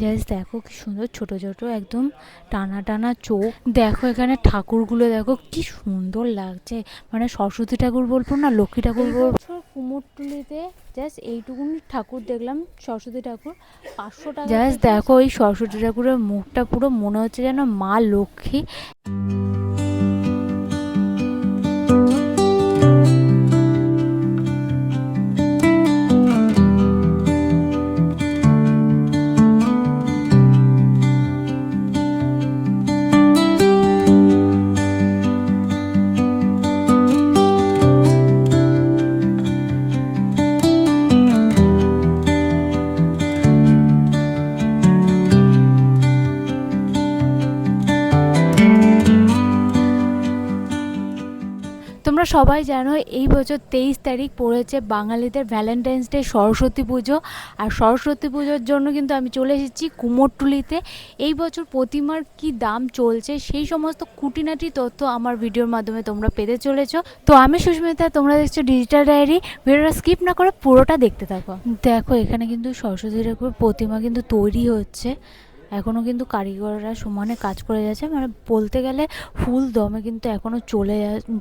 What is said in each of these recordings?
Just দেখো কি সুন্দর ছোট ছোট একদম টানা টানা চোখ। দেখো এখানে ঠাকুরগুলো দেখো কি সুন্দর লাগছে, মানে সরস্বতী ঠাকুর বলবো না লক্ষ্মী ঠাকুর বলবো। কুমোরটুলিতে জাস্ট এইটুকুনি ঠাকুর দেখলাম, সরস্বতী ঠাকুর 500 টাকা। জাস্ট দেখো এই সরস্বতী ঠাকুরের মুখটা পুরো মনে হচ্ছে যেন মা লক্ষ্মী। তোমরা সবাই জানো এই বছর 23 তারিখ পড়েছে বাঙালিদের ভ্যালেন্টাইন্স ডে, সরস্বতী পুজো। আর সরস্বতী পুজোর জন্য কিন্তু আমি চলে এসেছি কুমোরটুলিতে। এই বছর প্রতিমার কি দাম চলছে সেই সমস্ত খুঁটিনাটি তথ্য আমার ভিডিওর মাধ্যমে তোমরা পেতে চলেছো। তো আমি সুস্মিতা, তোমরা দেখছো ডিজিটাল ডায়েরি। ভিডিওটা স্কিপ না করে পুরোটা দেখতে থাকো। দেখো এখানে কিন্তু সরস্বতী ঠাকুর প্রতিমা কিন্তু তৈরি হচ্ছে, এখনও কিন্তু কারিগররা সমানে কাজ করে যাচ্ছে, মানে বলতে গেলে ফুল দমে কিন্তু এখনও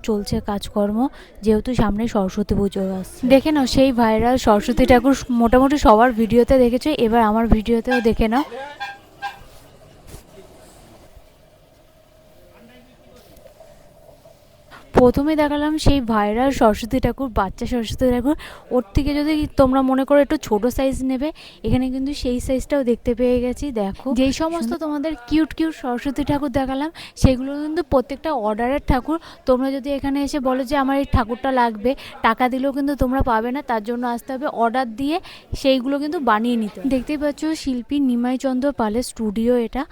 চলছে কাজকর্ম, যেহেতু সামনে সরস্বতী পুজো আসছে। দেখে নাও সেই ভাইরাল সরস্বতী ঠাকুর মোটামুটি সবার ভিডিওতে দেখেছো, এবার আমার ভিডিওতেও দেখে নাও। প্রথমে দেখালাম সেই ভাইরাল সরস্বতী ঠাকুর, বাচ্চা সরস্বতী ঠাকুর। ওর থেকে যদি তোমরা মনে করো একটু ছোট সাইজ নেবে, এখানে কিন্তু সেই সাইজটাও দেখতে পেয়ে গেছি। দেখো যেই সমস্ত তোমাদের কিউট কিউট সরস্বতী ঠাকুর দেখালাম সেগুলো কিন্তু প্রত্যেকটা অর্ডারের ঠাকুর। তোমরা যদি এখানে এসে বলো যে আমার এই ঠাকুরটা লাগবে, টাকা দিলেও কিন্তু তোমরা পাবে না, তার জন্য আসতে হবে অর্ডার দিয়ে সেইগুলো কিন্তু বানিয়ে নিতে। দেখতেই পাচ্ছ শিল্পী নিমাই চন্দ্র পালের স্টুডিও এটা।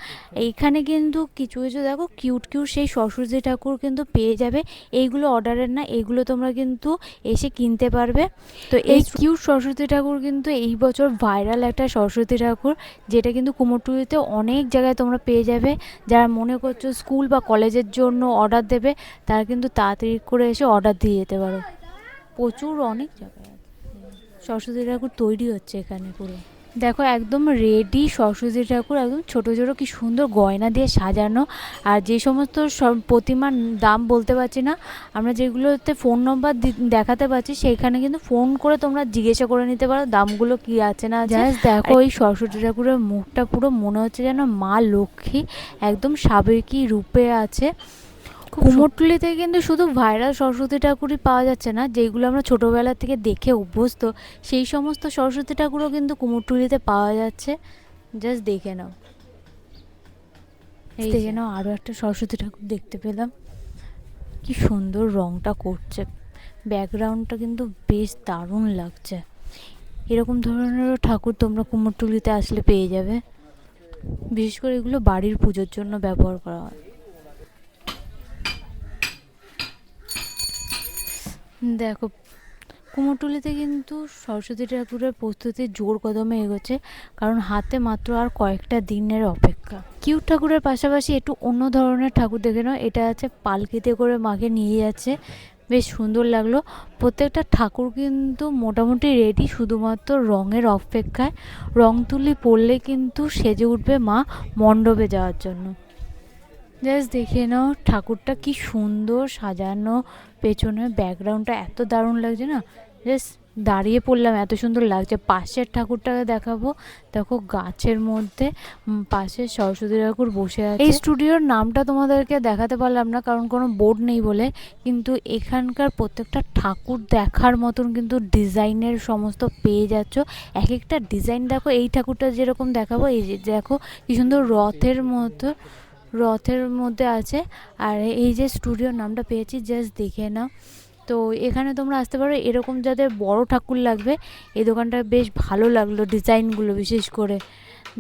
এইখানে কিন্তু কিছু কিছু দেখো কিউট কিউট সেই সরস্বতী ঠাকুর কিন্তু পেয়ে যাবে। এইগুলো অর্ডারের না, এইগুলো তোমরা কিন্তু এসে কিনতে পারবে। তো এই কিউট সরস্বতী ঠাকুর কিন্তু এই বছর ভাইরাল একটা সরস্বতী ঠাকুর, যেটা কিন্তু কুমোরটুলিতে অনেক জায়গায় তোমরা পেয়ে যাবে। যারা মনে করছো স্কুল বা কলেজের জন্য অর্ডার দেবে, তারা কিন্তু তাড়াতাড়ি করে এসে অর্ডার দিয়ে যেতে পারো। প্রচুর অনেক জায়গায় সরস্বতী ঠাকুর তৈরি হচ্ছে এখানে পুরো। দেখো একদম রেডি সরস্বতী ঠাকুর, একদম ছোটো ছোটো কি সুন্দর গয়না দিয়ে সাজানো। আর যে সমস্ত প্রতিমার দাম বলতে পারছি না, আমরা যেগুলোতে ফোন নম্বর দেখাতে পাচ্ছি সেইখানে কিন্তু ফোন করে তোমরা জিজ্ঞাসা করে নিতে পারো দামগুলো কি আছে না। জাস্ট দেখো এই সরস্বতী ঠাকুরের মুখটা পুরো মনে হচ্ছে যেন মা লক্ষ্মী একদম সাবেকি রূপে আছে। কুমোরটুলিতে কিন্তু শুধু ভাইরাল সরস্বতী ঠাকুরই পাওয়া যাচ্ছে না, যেগুলো আমরা ছোটোবেলা থেকে দেখে অভ্যস্ত, সেই সমস্ত সরস্বতী ঠাকুরও কিন্তু কুমোরটুলিতে পাওয়া যাচ্ছে। জাস্ট দেখে নাও, দেখে নাও আরও একটা সরস্বতী ঠাকুর দেখতে পেলাম। কি সুন্দর রংটা করছে, ব্যাকগ্রাউন্ডটা কিন্তু বেশ দারুণ লাগছে। এরকম ধরনেরও ঠাকুর তোমরা কুমোরটুলিতে আসলে পেয়ে যাবে। বিশেষ করে এগুলো বাড়ির পুজোর জন্য ব্যবহার করা হয়। দেখো কুমোরটুলিতে কিন্তু সরস্বতী ঠাকুরের প্রস্তুতি জোর কদমে এগোচ্ছে, কারণ হাতে মাত্র আর কয়েকটা দিনের অপেক্ষা। কিউট ঠাকুরের পাশাপাশি একটু অন্য ধরনের ঠাকুর দেখে নাও। এটা আছে পালকিতে করে মাকে নিয়ে যাচ্ছে, বেশ সুন্দর লাগলো। প্রত্যেকটা ঠাকুর কিন্তু মোটামুটি রেডি, শুধুমাত্র রঙের অপেক্ষায়। রং তুলি পড়লে কিন্তু সেজে উঠবে মা মণ্ডপে যাওয়ার জন্য। জাস্ট দেখে নাও ঠাকুরটা কি সুন্দর সাজানো, পেছনে ব্যাকগ্রাউন্ডটা এত দারুণ লাগছে না, জাস্ট দাঁড়িয়ে পড়লাম, এত সুন্দর লাগছে। পাশের ঠাকুরটাকে দেখাবো, দেখো গাছের মধ্যে পাশে সরস্বতী ঠাকুর বসে আছে। এই স্টুডিওর নামটা তোমাদেরকে দেখাতে পারলাম না কারণ কোনো বোর্ড নেই বলে, কিন্তু এখানকার প্রত্যেকটা ঠাকুর দেখার মতন কিন্তু ডিজাইনের সমস্ত পেয়ে যাচ্ছ। এক একটা ডিজাইন দেখো, এই ঠাকুরটা যেরকম দেখাবো, এই যে দেখো কি সুন্দর রথের মধ্যে আছে। আর এই যে স্টুডিওর নামটা পেয়েছি জাস্ট দেখে নাও। তো এখানে তোমরা আসতে পারো, এরকম যাদের বড় ঠাকুর লাগবে এই দোকানটা বেশ ভালো লাগলো ডিজাইনগুলো বিশেষ করে।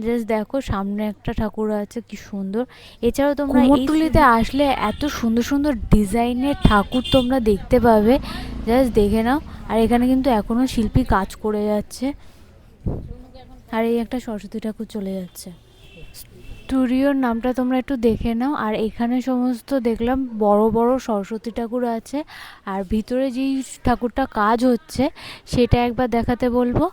জাস্ট দেখো সামনে একটা ঠাকুর আছে কি সুন্দর। এছাড়াও তোমরা কুমোরটুলিতে আসলে এত সুন্দর সুন্দর ডিজাইনের ঠাকুর তোমরা দেখতে পাবে, জাস্ট দেখে নাও। আর এখানে কিন্তু এখনও শিল্পী কাজ করে যাচ্ছে। আর এই একটা সরস্বতী ঠাকুর চলে যাচ্ছে। স্টুডিওর নামটা তোমরা একটু দেখে নাও। আর এখানে সমস্ত দেখলাম বড় বড় সরস্বতী ঠাকুর আছে, আর ভিতরে যেই ঠাকুরটা কাজ হচ্ছে সেটা একবার দেখাতে বলবো।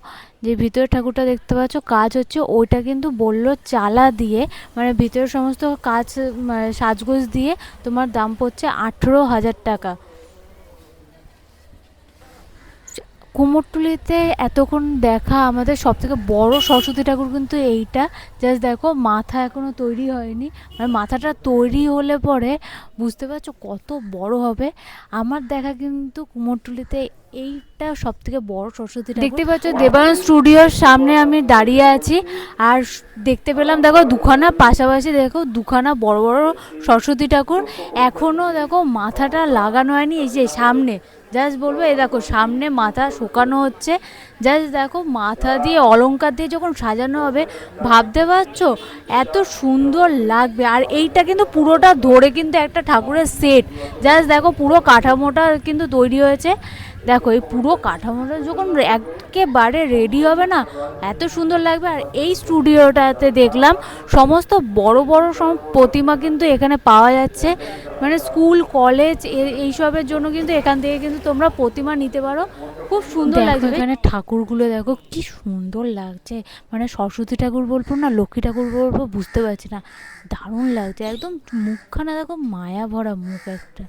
যে ভিতরে ঠাকুরটা দেখতে পাচ্ছ কাজ হচ্ছে, ওইটা কিন্তু বললো চালা দিয়ে, মানে ভিতরে সমস্ত কাজ সাজগোজ দিয়ে তোমার দাম পড়ছে 18,000 টাকা। কুমোরটুলিতে এতক্ষণ দেখা আমাদের সবথেকে বড় সরস্বতী ঠাকুর কিন্তু এইটা। জাস্ট দেখো মাথা এখনও তৈরি হয়নি, মানে মাথাটা তৈরি হলে পরে বুঝতে পারছো কত বড় হবে। আমার দেখা কিন্তু কুমোরটুলিতে এইটা সবথেকে বড় সরস্বতী ঠাকুর। দেখতে পাচ্ছ দেবায়ন স্টুডিওর সামনে আমি দাঁড়িয়ে আছি, আর দেখতে পেলাম দেখো দুখানা পাশাপাশি, দেখো দুখানা বড় বড় সরস্বতী ঠাকুর। এখনও দেখো মাথাটা লাগানো হয়নি, এই যে সামনে জাস্ট বলবো এই দেখো সামনে মাথা শুকানো হচ্ছে। জাস্ট দেখো মাথা দিয়ে অলংকার দিয়ে যখন সাজানো হবে ভাবতে পারছো এত সুন্দর লাগবে। আর এইটা কিন্তু পুরোটা ধরে কিন্তু একটা ঠাকুরের সেট। জাস্ট দেখো পুরো কাঠামোটা কিন্তু তৈরি হয়েছে। দেখো এই পুরো কাঠামোটা যখন একেবারে রেডি হবে না এত সুন্দর লাগবে। আর এই স্টুডিওটাতে দেখলাম সমস্ত বড় বড় সব প্রতিমা কিন্তু এখানে পাওয়া যাচ্ছে, মানে স্কুল কলেজ এইসবের জন্য কিন্তু এখান থেকে কিন্তু তোমরা প্রতিমা নিতে পারো। খুব সুন্দর লাগছে এখানে ঠাকুরগুলো, দেখো কি সুন্দর লাগছে। মানে সরস্বতী ঠাকুর বলবো না লক্ষ্মী ঠাকুর বলবো বুঝতে পারছি না, দারুণ লাগছে একদম। মুখখানা দেখো মায়া ভরা মুখ একটা।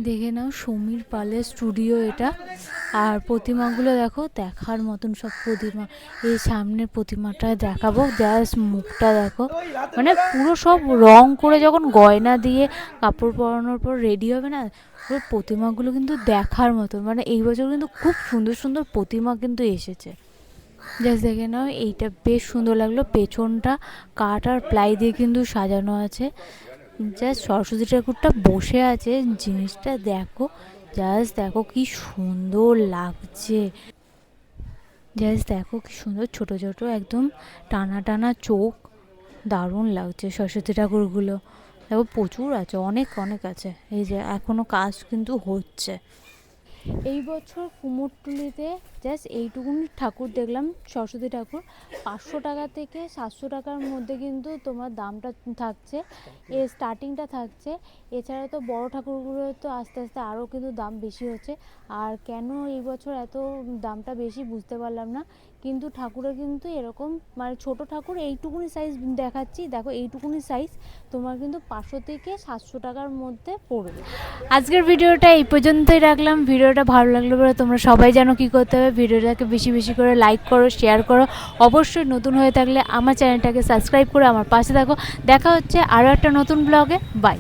দেখে নাও সমীর পালের স্টুডিও এটা। আর প্রতিমাগুলো দেখো দেখার মতন সব প্রতিমা। এই সামনের প্রতিমাটা দেখাবো, জাস্ট মুখটা দেখো, মানে পুরো সব রং করে যখন গয়না দিয়ে কাপড় পরানোর পর রেডি হবে না, পুরো প্রতিমাগুলো কিন্তু দেখার মতন। মানে এই বছর কিন্তু খুব সুন্দর সুন্দর প্রতিমা কিন্তু এসেছে। জাস্ট দেখে নাও এইটা বেশ সুন্দর লাগলো, পেছনটা কাঠ আর প্লাই দিয়ে কিন্তু সাজানো আছে। জাস্ট সরস্বতী ঠাকুরটা বসে আছে, জিনিসটা দেখো, জাস্ট দেখো কি সুন্দর লাগছে। জাস্ট দেখো কি সুন্দর ছোট ছোট একদম টানা টানা চোখ, দারুণ লাগছে সরস্বতী ঠাকুরগুলো। দেখো প্রচুর আছে, অনেক অনেক আছে। এই যে এখনো কাজ কিন্তু হচ্ছে। এই বছর কুমোরটুলিতে জাস্ট এইটুকুনি ঠাকুর দেখলাম সরস্বতী ঠাকুর। 500 টাকা থেকে 700 টাকার মধ্যে কিন্তু তোমার দামটা থাকছে, এর স্টার্টিংটা থাকছে। এছাড়া তো বড় ঠাকুরগুলো তো আস্তে আস্তে আরও কিন্তু দাম বেশি হচ্ছে। আর কেন এই বছর এত দামটা বেশি বুঝতে পারলাম না, কিন্তু ঠাকুরের কিন্তু এরকম মানে ছোট ঠাকুর এইটুকুনি সাইজ দেখাচ্ছি, দেখো এইটুকুনি সাইজ তোমার কিন্তু 500 থেকে 700 টাকার মধ্যে পড়বে। আজকের ভিডিওটা এই পর্যন্তই রাখলাম। ভিডিওটা ভালো লাগলে বলে তোমরা সবাই জানো কী করতে হবে, ভিডিওটাকে বেশি বেশি করে লাইক করো, শেয়ার করো। অবশ্যই নতুন হয়ে থাকলে আমার চ্যানেলটাকে সাবস্ক্রাইব করে আমার পাশে থাকো। দেখা হচ্ছে আরও একটা নতুন ব্লগে। বাই।